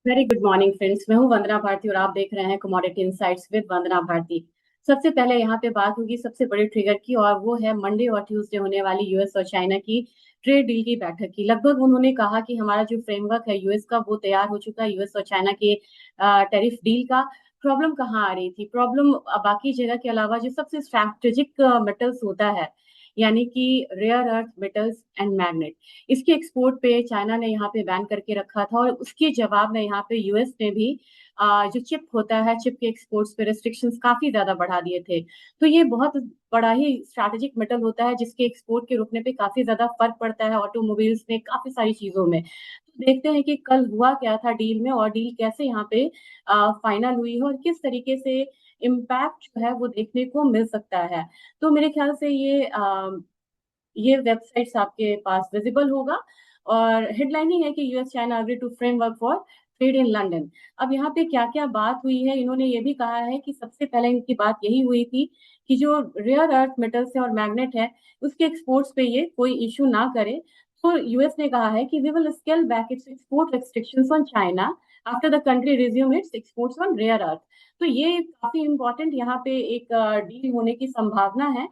Very good morning friends. मैं हूं वंदना भारती और आप देख रहे हैं कमोडिटी इनसाइट्स विद वंदना भारती। सबसे पहले यहाँ पे बात होगी सबसे बड़े ट्रिगर की, और वो है मंडे और ट्यूसडे होने वाली यूएस और चाइना की ट्रेड डील की बैठक की। लगभग उन्होंने कहा कि हमारा जो फ्रेमवर्क है यूएस का वो तैयार हो चुका है। यूएस और चाइना के टैरिफ डील का प्रॉब्लम कहाँ आ रही थी? प्रॉब्लम बाकी जगह के अलावा जो सबसे स्ट्रैटेजिक मेटल्स होता है, यानी कि rare earth metals and magnet, इसके एक्सपोर्ट पे चाइना ने यहाँ पे बैन करके रखा था। और उसके जवाब में यहाँ पे यूएस ने भी जो चिप होता है, चिप के एक्सपोर्ट्स पे रेस्ट्रिक्शंस काफी ज्यादा बढ़ा दिए थे। तो ये बहुत बड़ा ही स्ट्रैटेजिक मेटल होता है जिसके एक्सपोर्ट के रुकने पे काफी ज्यादा फर्क पड़ता है ऑटोमोबाइल्स में, काफी सारी चीजों में। तो देखते हैं कि कल हुआ क्या था डील में, और डील कैसे यहाँ पे फाइनल हुई है, और किस तरीके से इम्पैक्ट जो है वो देखने को मिल सकता है। तो मेरे ख्याल से ये वेबसाइट्स आपके पास विजिबल होगा। और हेडलाइन ही है कि US China agree to framework for trade in London. अब यहाँ पे क्या क्या बात हुई है, इन्होंने ये भी कहा है कि सबसे पहले इनकी बात यही हुई थी कि जो रेयर अर्थ मेटल्स है और मैग्नेट है, उसके एक्सपोर्ट्स पे ये कोई इशू ना करे। तो यूएस ने कहा है कि we will scale back its export restrictions on China after the country resume its exports on rare earth. तो ये काफी इंपॉर्टेंट यहाँ पे एक डील होने की संभावना है,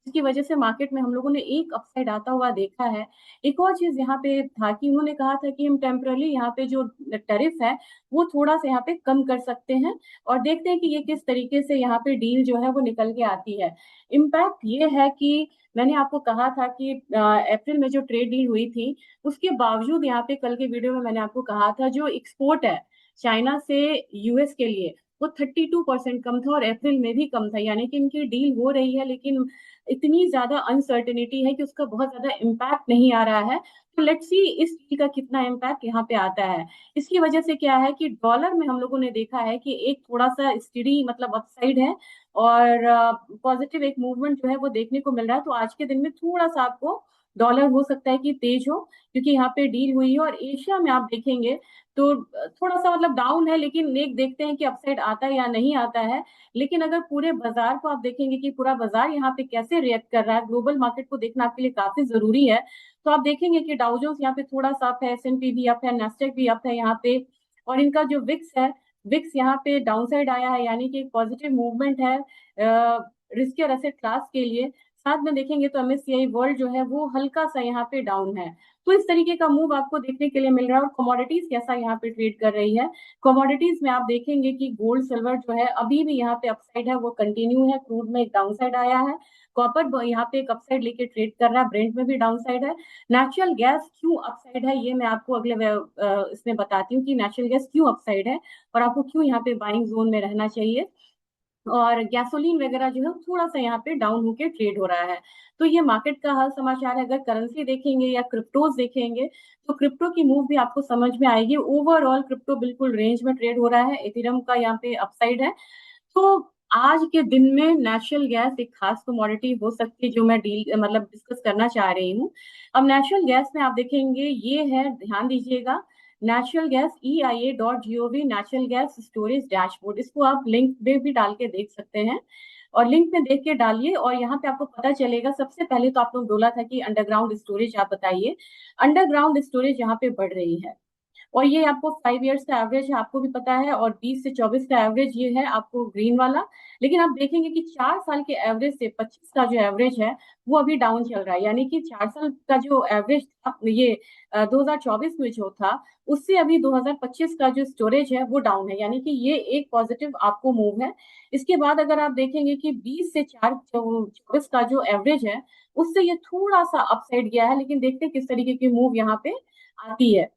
जिसकी वजह से मार्केट में हम लोगों ने एक अपसाइड आता हुआ देखा है। एक और चीज यहाँ पे था कि उन्होंने कहा था कि हम टेम्परली यहाँ पे जो टैरिफ है वो थोड़ा सा यहाँ पे कम कर सकते हैं, और देखते हैं कि ये किस तरीके से यहाँ पे डील जो है वो निकल के आती है। इम्पैक्ट ये है कि मैंने आपको कहा था कि अप्रैल में जो ट्रेड डील हुई थी, उसके बावजूद यहाँ पे कल के वीडियो में मैंने आपको कहा था जो एक्सपोर्ट है चाइना से यूएस के लिए, वो 32% कम था, और अप्रैल में भी कम था। यानी कि इनकी डील हो रही है, लेकिन इतनी ज्यादा अनसर्टेनिटी है कि उसका बहुत ज्यादा इम्पैक्ट नहीं आ रहा है। तो लेट्स सी इस डील का कितना इम्पैक्ट यहाँ पे आता है। इसकी वजह से क्या है कि डॉलर में हम लोगों ने देखा है कि एक थोड़ा सा स्टडी मतलब अपसाइड है, और पॉजिटिव एक मूवमेंट जो है वो देखने को मिल रहा है। तो आज के दिन में थोड़ा सा आपको डॉलर हो सकता है कि तेज हो, क्योंकि यहाँ पे डील हुई है। और एशिया में आप देखेंगे तो थोड़ा सा मतलब डाउन है, लेकिन एक देखते हैं कि अपसाइड आता है या नहीं आता है। लेकिन अगर पूरे बाजार को आप देखेंगे कि पूरा बाजार यहाँ पे कैसे रिएक्ट कर रहा है, ग्लोबल मार्केट को देखना आपके लिए काफी जरूरी है। तो आप देखेंगे कि डाउ जोन्स यहाँ पे थोड़ा सा अप है, एसएनपी भी अप है, नेस्डेक भी अप है यहाँ पे। और इनका जो विक्स है, विक्स यहाँ पे डाउन साइड आया है, यानी कि एक पॉजिटिव मूवमेंट है रिस्कियर एसेट क्लास के लिए। साथ में देखेंगे तो एमएससीआई वर्ल्ड जो है वो हल्का सा यहाँ पे डाउन है। तो इस तरीके का मूव आपको देखने के लिए मिल रहा है। और कमोडिटीज कैसा यहाँ पे ट्रेड कर रही है, कमोडिटीज में आप देखेंगे कि गोल्ड सिल्वर जो है अभी भी यहाँ पे अपसाइड है, वो कंटिन्यू है। क्रूड में एक डाउन साइड आया है, कॉपर यहाँ पे एक अपसाइड लेके ट्रेड कर रहा है, ब्रेंट में भी डाउन साइड है। नेचुरल गैस क्यों अपसाइड है, ये मैं आपको इसमें बताती हूँ कि नेचुरल गैस क्यों अपसाइड है और आपको क्यों यहाँ पे बाइंग जोन में रहना चाहिए। और गैसोलीन वगैरह जो है थोड़ा सा यहाँ पे डाउन होके ट्रेड हो रहा है। तो ये मार्केट का हाल समाचार है। अगर करेंसी देखेंगे या क्रिप्टोज देखेंगे, तो क्रिप्टो की मूव भी आपको समझ में आएगी। ओवरऑल क्रिप्टो बिल्कुल रेंज में ट्रेड हो रहा है, इथेरियम का यहाँ पे अपसाइड है। तो आज के दिन में नेचुरल गैस एक खास कमोडिटी हो सकती है जो मैं डील मतलब डिस्कस करना चाह रही हूँ। अब नेचुरल गैस में आप देखेंगे ये है, ध्यान दीजिएगा, natural gas EIA.gov natural gas storage dashboard. इसको आप लिंक में भी डाल के देख सकते हैं, और लिंक में देख के डालिए और यहाँ पे आपको पता चलेगा। सबसे पहले तो आप लोग बोला था कि अंडरग्राउंड स्टोरेज आप बताइए। अंडरग्राउंड स्टोरेज यहाँ पे बढ़ रही है, और ये आपको 5 इयर्स का एवरेज है, आपको भी पता है, और 20 से 24 का एवरेज ये है आपको ग्रीन वाला। लेकिन आप देखेंगे कि 4 साल के एवरेज से 25 का जो एवरेज है वो अभी डाउन चल रहा है। यानी कि 4 साल का जो एवरेज था ये 2024 में जो था, उससे अभी 2025 का जो स्टोरेज है वो डाउन है। यानी कि ये एक पॉजिटिव आपको मूव है। इसके बाद अगर आप देखेंगे कि 20 से 4 24 का जो एवरेज है, उससे ये थोड़ा सा अपसाइड गया है। लेकिन देखते हैं किस तरीके की मूव यहाँ पे आती है।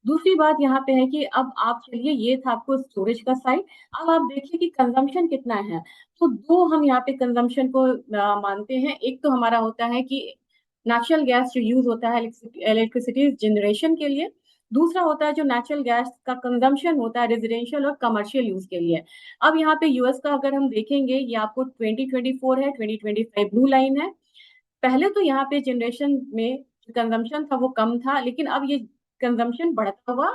दूसरी बात यहाँ पे है कि अब आप चलिए, ये था आपको स्टोरेज का साइड। अब आप देखिए कि कंजम्पशन कितना है। तो दो हम यहाँ पे कंजम्पशन को मानते हैं। एक तो हमारा होता है कि नेचुरल गैस जो यूज होता है इलेक्ट्रिसिटी जनरेशन के लिए। दूसरा होता है जो नेचुरल गैस का कंजम्पशन होता है रेजिडेंशियल और कमर्शियल यूज के लिए। अब यहाँ पे यूएस का अगर हम देखेंगे, ये आपको 2024 है, 2025 ब्लू लाइन है। पहले तो यहाँ पे जनरेशन में कंजम्पशन था वो कम था, लेकिन अब ये कंजम्पशन बढ़ता हुआ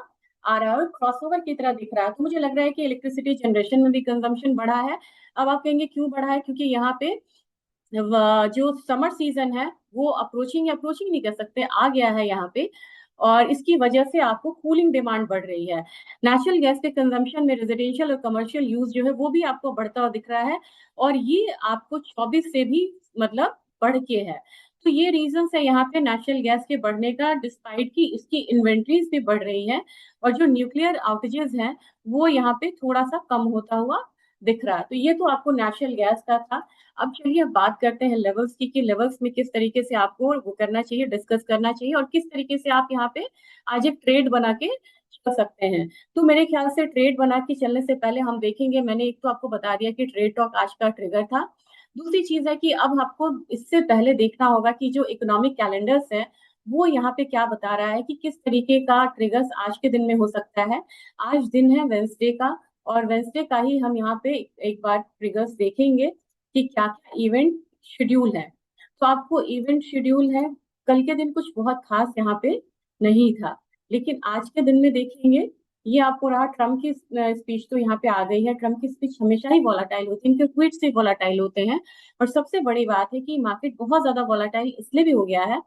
आ रहा है और क्रॉसओवर की तरह दिख रहा है। तो मुझे लग रहा है कि इलेक्ट्रिसिटी जनरेशन में भी कंजम्पशन बढ़ा है। अब आप कहेंगे क्यों बढ़ा है, क्योंकि यहाँ पे जो समर सीजन है वो अप्रोचिंग नहीं कर सकते, आ गया है यहाँ पे। और इसकी वजह से आपको कूलिंग डिमांड बढ़ रही है। नेचुरल गैस के कंजम्पशन में रेजिडेंशियल और कमर्शियल यूज जो है वो भी आपको बढ़ता हुआ दिख रहा है, और ये आपको 24 से भी मतलब बढ़ के है। तो ये रीजन है यहाँ पे नेचुरल गैस के बढ़ने का, डिस्पाइट की इसकी इन्वेंट्रीज भी बढ़ रही है, और जो न्यूक्लियर आउटेजेस हैं वो यहाँ पे थोड़ा सा कम होता हुआ दिख रहा है। तो ये तो आपको नेचुरल गैस का था। अब चलिए बात करते हैं लेवल्स की, कि लेवल्स में किस तरीके से आपको वो करना चाहिए, डिस्कस करना चाहिए, और किस तरीके से आप यहाँ पे आज एक ट्रेड बना के चल सकते हैं। तो मेरे ख्याल से ट्रेड बना के चलने से पहले हम देखेंगे, मैंने एक तो आपको बता दिया कि ट्रेड टॉक आज का ट्रिगर था। दूसरी चीज है कि अब आपको इससे पहले देखना होगा कि जो इकोनॉमिक कैलेंडर्स है वो यहाँ पे क्या बता रहा है कि किस तरीके का ट्रिगर्स आज के दिन में हो सकता है। आज दिन है वेंसडे का, और वेंसडे का ही हम यहाँ पे एक बार ट्रिगर्स देखेंगे कि क्या क्या इवेंट शेड्यूल है। तो आपको इवेंट शेड्यूल है, कल के दिन कुछ बहुत खास यहाँ पे नहीं था, लेकिन आज के दिन में देखेंगे। ये आपको रहा ट्रम्प की स्पीच, तो यहाँ पे आ गई है। ट्रम्प की स्पीच हमेशा ही वॉलाटाइल होती है, इनके ट्वीट से वॉलाटाइल होते हैं। और सबसे बड़ी बात है कि मार्केट बहुत ज्यादा वॉलाटाइल इसलिए भी हो गया है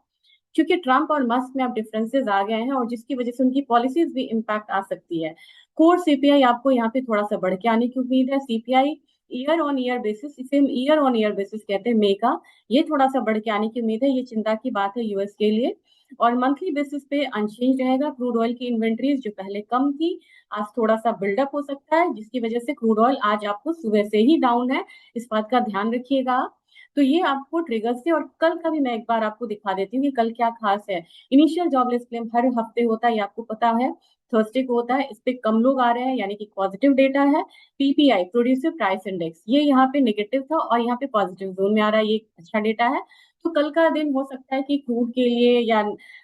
क्योंकि ट्रम्प और मस्क में अब डिफरेंसेस आ गए हैं, और जिसकी वजह से उनकी पॉलिसीज भी इम्पैक्ट आ सकती है। कोर सीपीआई आपको यहाँ पे थोड़ा सा बढ़ के आने की उम्मीद है। CPI year on year basis, इसे हम ईयर ऑन ईयर बेसिस कहते हैं, मई का, ये थोड़ा सा बढ़ के आने की उम्मीद है। ये चिंता की बात है यूएस के लिए। और मंथली बेसिस पे अनचेंज रहेगा। क्रूड ऑयल की इन्वेंट्रीज जो पहले कम थी, आज थोड़ा सा बिल्डअप हो सकता है, जिसकी वजह से क्रूड ऑयल आज आपको सुबह से ही डाउन है। इस बात का ध्यान रखिएगा। तो ये आपको ट्रिगर्स थे, और कल का भी मैं एक बार आपको दिखा देती हूँ कि कल क्या खास है। इनिशियल जॉबलेस क्लेम हर हफ्ते होता है, ये आपको पता है, थर्सडे को होता है। इस पे कम लोग आ रहे हैं, यानी कि पॉजिटिव डेटा है। पीपीआई, प्रोड्यूसर प्राइस इंडेक्स, ये यहाँ पे नेगेटिव था और यहाँ पे पॉजिटिव जोन में आ रहा है, ये अच्छा डेटा है। तो कल का दिन हो सकता है कि क्रूड के लिए या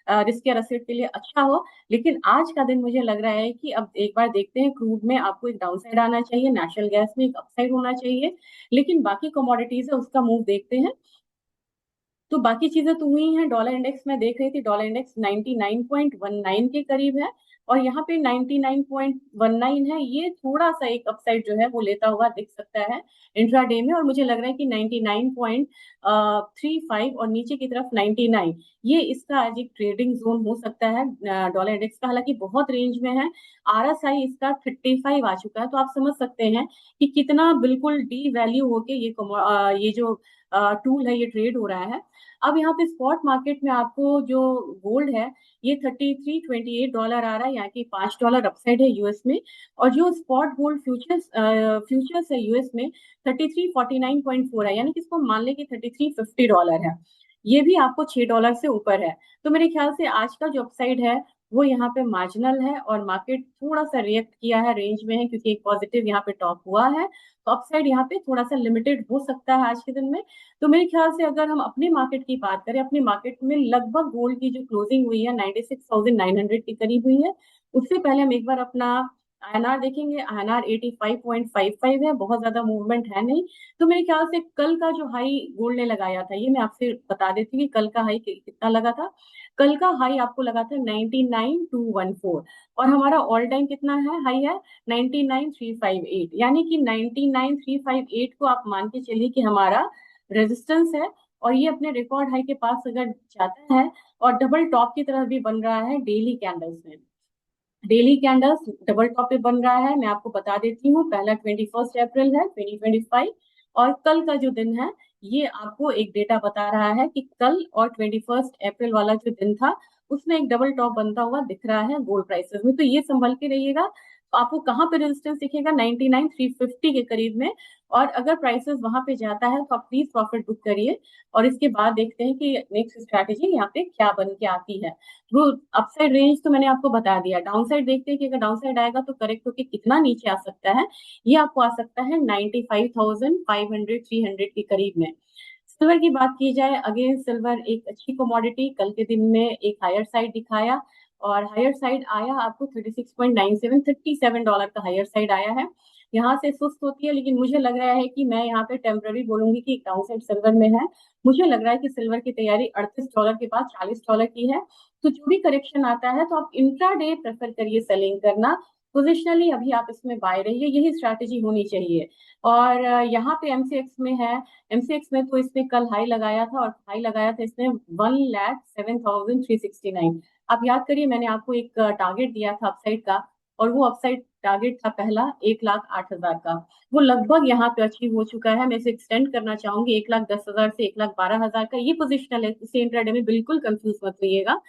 रिस्क या एसेट के लिए अच्छा हो, लेकिन आज का दिन मुझे लग रहा है कि अब एक बार देखते हैं। क्रूड में आपको एक डाउन साइड आना चाहिए, नेचुरल गैस में एक अपसाइड होना चाहिए, लेकिन बाकी कमोडिटीज है उसका मूव देखते हैं। तो बाकी चीजें तो हुई हैं। डॉलर इंडेक्स में देख रही थी, डॉलर इंडेक्स 99.19 के करीब है, और यहाँ पे 99.19 है। ये थोड़ा सा एक अपसाइड जो है वो लेता हुआ दिख सकता है इंट्राडे में, और मुझे लग रहा है कि 99.35 और नीचे की तरफ 99, ये इसका आज एक ट्रेडिंग जोन हो सकता है डॉलर इंडेक्स का। हालांकि बहुत रेंज में है, आरएसआई इसका 35 आ चुका है, तो आप समझ सकते हैं कि कितना बिल्कुल डी वैल्यू होके ये जो टूल है ये ट्रेड हो रहा है। अब यहाँ पे स्पॉट मार्केट में आपको जो गोल्ड है ये $33.28 आ रहा है, यहाँ की $5 अपसाइड है यूएस में। और जो स्पॉट गोल्ड फ्यूचर्स है यूएस में 3349.4 है, यानी कि इसको मान ले कि $3350 है। ये भी आपको $6 से ऊपर है। तो मेरे ख्याल से आज का जो अपसाइड है वो यहाँ पे मार्जिनल है, और मार्केट थोड़ा सा रिएक्ट किया है, रेंज में है, क्योंकि एक पॉजिटिव यहाँ पे टॉप हुआ है। तो अपसाइड यहाँ पे थोड़ा सा लिमिटेड हो सकता है आज के दिन में। तो मेरे ख्याल से अगर हम अपने मार्केट की बात करें, अपने मार्केट में लगभग गोल्ड की जो क्लोजिंग हुई है 96,900 के करीब हुई है। उससे पहले हम एक बार अपना आईएनआर देखेंगे। आईएनआर 85.55 है, बहुत ज्यादा मूवमेंट है नहीं। तो मेरे ख्याल से कल का जो हाई गोल्ड ने लगाया था, ये मैं आपसे बता देती हूँ कि कल का हाई कितना लगा था। कल का हाई आपको लगा था 99,214, और हमारा ऑल टाइम कितना है, हाई है 99,358, यानी कि 99,358 को आप मान के चलिए कि हमारा रेजिस्टेंस है। और ये अपने रिकॉर्ड हाई के पास अगर जाता है, और डबल टॉप की तरह भी बन रहा है डेली कैंडल्स में, डेली कैंडल्स डबल टॉप पे बन रहा है। मैं आपको बता देती हूँ, पहला 21 अप्रैल है 2025, और कल का जो दिन है ये आपको एक डेटा बता रहा है कि कल और 21 अप्रैल वाला जो दिन था उसमें एक डबल टॉप बनता हुआ दिख रहा है गोल्ड प्राइसेस में। तो ये संभल के रहिएगा। तो आपको कहाँ पे रेजिस्टेंस दिखेगा, 99,350 के करीब में। और अगर प्राइसेस वहां पे जाता है तो आप प्लीज प्रॉफिट बुक करिए, और इसके बाद देखते हैं कि नेक्स्ट स्ट्रैटेजी यहाँ पे क्या बन के आती है। वो अपसाइड रेंज तो मैंने आपको बता दिया। डाउन साइड देखते हैं कि अगर डाउन साइड आएगा तो करेक्ट होके कितना नीचे आ सकता है। ये आपको आ सकता है 95,500 300 के करीब में। सिल्वर की बात की जाए, अगेन सिल्वर एक अच्छी कमोडिटी, कल के दिन में एक हायर साइड दिखाया, और हायर साइड आया आपको 36.97, $37 का हायर साइड आया है। यहाँ से सुस्त होती है, लेकिन मुझे लग रहा है कि मैं यहाँ पे टेम्पररी बोलूंगी कि डाउन साइड सिल्वर में है। मुझे लग रहा है कि सिल्वर की तैयारी $38 के बाद $40 की है। तो जो भी करेक्शन आता है तो आप इंट्रा डे प्रेफर करिए सेलिंग करना, पोजिशनली अभी आप इसमें बाय रहिए, यही स्ट्रैटेजी होनी चाहिए। और यहाँ पे एमसीएक्स में है, एमसीएक्स में तो इसने कल हाई लगाया था, और हाई लगाया था इसने 1,07,369। आप याद करिए, मैंने आपको एक टारगेट दिया था अपसाइड का, और वो अपसाइड टारगेट था पहला 1,08,000 का। वो लगभग यहाँ पे अचीव हो चुका है। मैं इसे एक्सटेंड करना चाहूंगी 1,10,000 से 1,12,000 का। ये पोजिशनल है, इसे इंट्राडे में बिल्कुल कंफ्यूज मत रहिएगा।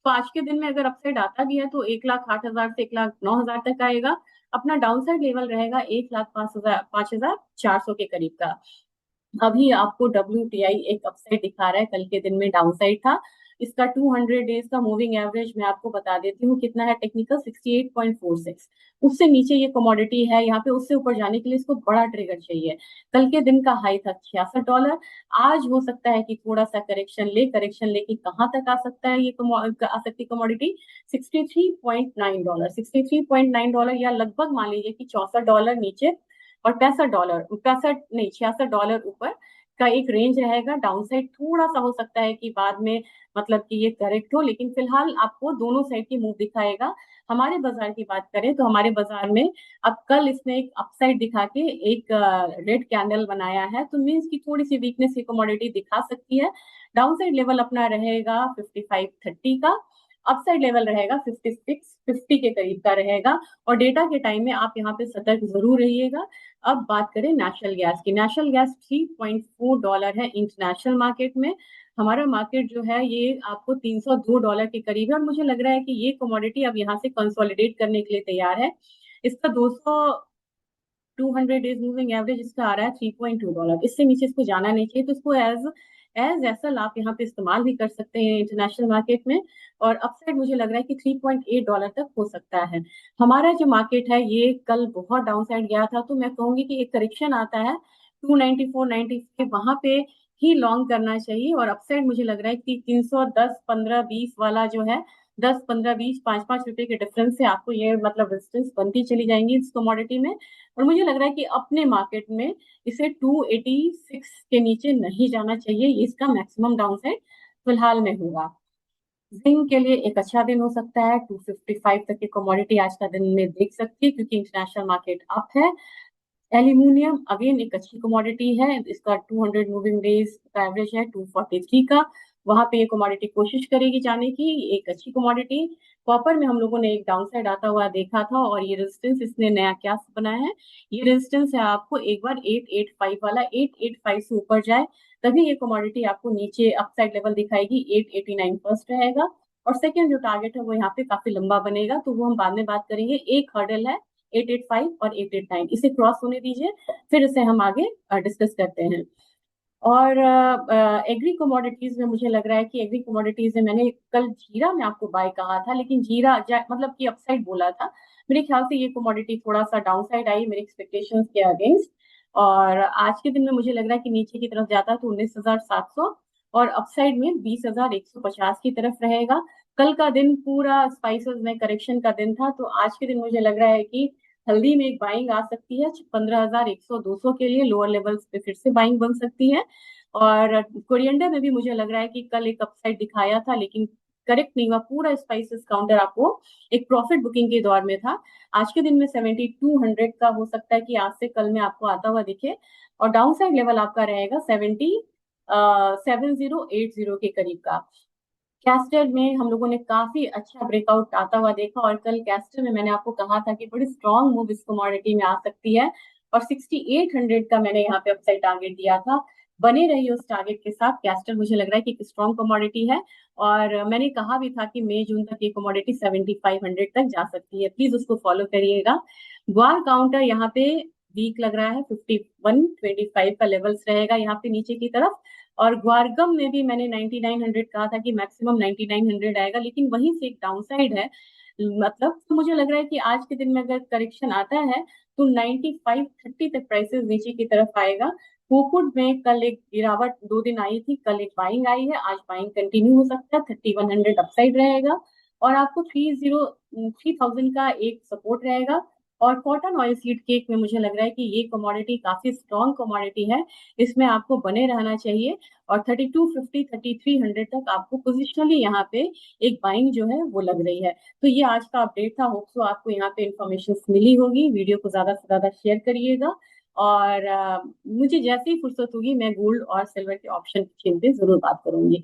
तो आज के दिन में अगर अपसाइड आता भी है तो 1,08,000 से 1,09,000 तक आएगा। अपना डाउनसाइड लेवल रहेगा 1,05,400 के करीब का। अभी आपको WTI एक अपसाइड दिखा रहा है, कल के दिन में डाउनसाइड था। इसका 200 डेज का मूविंग एवरेज मैं आपको बता देती हूँ कितना है, टेक्निकल 68.46। उससे नीचे ये कमोडिटी है यहाँ पे, उससे ऊपर जाने के लिए इसको बड़ा ट्रिगर चाहिए। कल के दिन का हाई था $66। आज हो सकता है कि थोड़ा सा करेक्शन लेके कहाँ तक आ सकता है, ये आ सकती कमोडिटी $63.9, $63.9 या लगभग मान लीजिए कि $64 नीचे और $65, 65 नहीं $66 ऊपर का एक रेंज रहेगा। डाउनसाइड थोड़ा सा हो सकता है कि बाद में मतलब कि ये करेक्ट हो, लेकिन फिलहाल आपको दोनों साइड की मूव दिखाएगा। हमारे बाजार की बात करें तो हमारे बाजार में अब कल इसने एक अपसाइड दिखा के एक रेड कैंडल बनाया है, तो मीन्स की थोड़ी सी वीकनेस ये कमोडिटी दिखा सकती है। डाउनसाइड लेवल अपना रहेगा 55.30 का, अपसाइड लेवल रहेगा 56.50 के करीब का रहेगा। और डेटा के टाइम में आप यहाँ पे सतर्क जरूर रहिएगा। अब बात करें नेशनल गैस की, नेशनल गैस $3.4 है इंटरनेशनल मार्केट में। हमारा मार्केट जो है ये आपको $302 के करीब है, और मुझे लग रहा है कि ये कमोडिटी अब यहाँ से कंसोलिडेट करने के लिए तैयार है। इसका 200 डेज मूविंग एवरेज इसका आ रहा है $3.2। इससे नीचे इसको जाना नहीं चाहिए, तो इसको एज एसल आप यहाँ पे इस्तेमाल भी कर सकते हैं इंटरनेशनल मार्केट में। और अपसाइड मुझे लग रहा है कि $3.8 तक हो सकता है। हमारा जो मार्केट है ये कल बहुत डाउन साइड गया था, तो मैं कहूंगी कि एक करेक्शन आता है 294 95 वहां पे ही लॉन्ग करना चाहिए। और अपसाइड मुझे लग रहा है कि 310 15 20 वाला जो है, 10 15 20 5 5 रुपए के डिफरेंस से आपको ये मतलब रेजिस्टेंस बनती चली जाएंगी इस कमोडिटी में। और मुझे लग रहा है कि अपने मार्केट में इसे 286 के नीचे नहीं जाना चाहिए, ये इसका मैक्सिमम डाउन साइड फिलहाल में होगा। जिंक के लिए एक अच्छा दिन हो सकता है, 255 तक की कमोडिटी आज का दिन में देख सकती है, क्योंकि इंटरनेशनल मार्केट अप है। एल्यूमिनियम अगेन एक अच्छी कमोडिटी है, इसका 200 मूविंग डेज का एवरेज है 243 का। वहां पे ये कमोडिटी कोशिश करेगी जाने की, एक अच्छी कमोडिटी। कॉपर में हम लोगों ने एक डाउन साइड आता हुआ देखा था, और ये रेजिस्टेंस इसने नया क्या बनाया है, ये रेजिस्टेंस है आपको एक बार 885 वाला, 885 से ऊपर जाए तभी ये कमोडिटी आपको नीचे अपसाइड लेवल दिखाएगी। 889 फर्स्ट रहेगा, और सेकेंड जो टारगेट है वो यहाँ पे काफी लंबा बनेगा, तो वो हम बाद में बात करेंगे। एक हर्डल है 885 और 889, इसे क्रॉस होने दीजिए, फिर इसे हम आगे डिस्कस करते हैं। और एग्री कमोडिटीज में मुझे लग रहा है कि एग्री कमोडिटीज में मैंने कल जीरा में आपको बाय कहा था, लेकिन जीरा मतलब कि अपसाइड बोला था। मेरे ख्याल से ये कमोडिटी थोड़ा सा डाउन साइड आई मेरे एक्सपेक्टेशंस के अगेंस्ट, और आज के दिन में मुझे लग रहा है कि नीचे की तरफ जाता है तो 19,700, और अपसाइड में 20,150 की तरफ रहेगा। कल का दिन पूरा स्पाइसेस में करेक्शन का दिन था, तो आज के दिन मुझे लग रहा है कि हल्दी में एक बाइंग आ सकती है 15,100 200 के लिए, लोअर लेवल्स पे फिर से बाइंग बन सकती है। और कोरिएंडर में भी मुझे लग रहा है कि कल एक अपसाइड दिखाया था, लेकिन करेक्ट नहीं हुआ, पूरा स्पाइसेस काउंटर आपको एक प्रॉफिट बुकिंग के दौर में था। आज के दिन में 7200 का हो सकता है कि आज से कल में आपको आता हुआ दिखे, और डाउन साइड लेवल आपका रहेगा 7080 के करीब का। कैस्टर में हम लोगों ने काफी अच्छा ब्रेकआउट आता हुआ देखा, और कल कैस्टर में मैंने आपको कहा था कि बड़ी स्ट्रॉन्ग मूव इस कमोडिटी में आ सकती है, और 6800 का मैंने यहाँ पे अपसाइड टारगेट दिया था। बने रही उस टारगेट के साथ। कैस्टर मुझे लग रहा है कि एक स्ट्रॉन्ग कमोडिटी है, और मैंने कहा भी था कि मई जून तक ये कमोडिटी 7500 तक जा सकती है, प्लीज उसको फॉलो करिएगा। ग्वार काउंटर यहाँ पे वीक लग रहा है, 5125 का लेवल्स रहेगा यहाँ पे नीचे की तरफ। और ग्वारगम में भी मैंने 9900 कहा था कि मैक्सिमम 9900 आएगा, लेकिन वहीं से एक डाउनसाइड है। मतलब तो मुझे लग रहा है कि आज के दिन में अगर करेक्शन आता है तो 9530 तक प्राइसेस नीचे की तरफ आएगा। कोकुड में कल एक गिरावट 2 दिन आई थी, कल एक बाइंग आई है, आज बाइंग कंटिन्यू हो सकता है, 3100 अपसाइड रहेगा। और आपको 3000 का एक सपोर्ट रहेगा। और कॉटन ऑयल सीड केक में मुझे लग रहा है कि ये कमोडिटी काफी स्ट्रॉन्ग कमोडिटी है, इसमें आपको बने रहना चाहिए। और 3250 3300 तक आपको पोजिशनली यहाँ पे एक बाइंग जो है वो लग रही है। तो ये आज का अपडेट था। होप सो आपको यहाँ पे इंफॉर्मेशन मिली होगी। वीडियो को ज्यादा से ज्यादा शेयर करिएगा और मुझे जैसे ही फुर्सत होगी मैं गोल्ड और सिल्वर के ऑप्शन की चिंता जरूर बात करूंगी।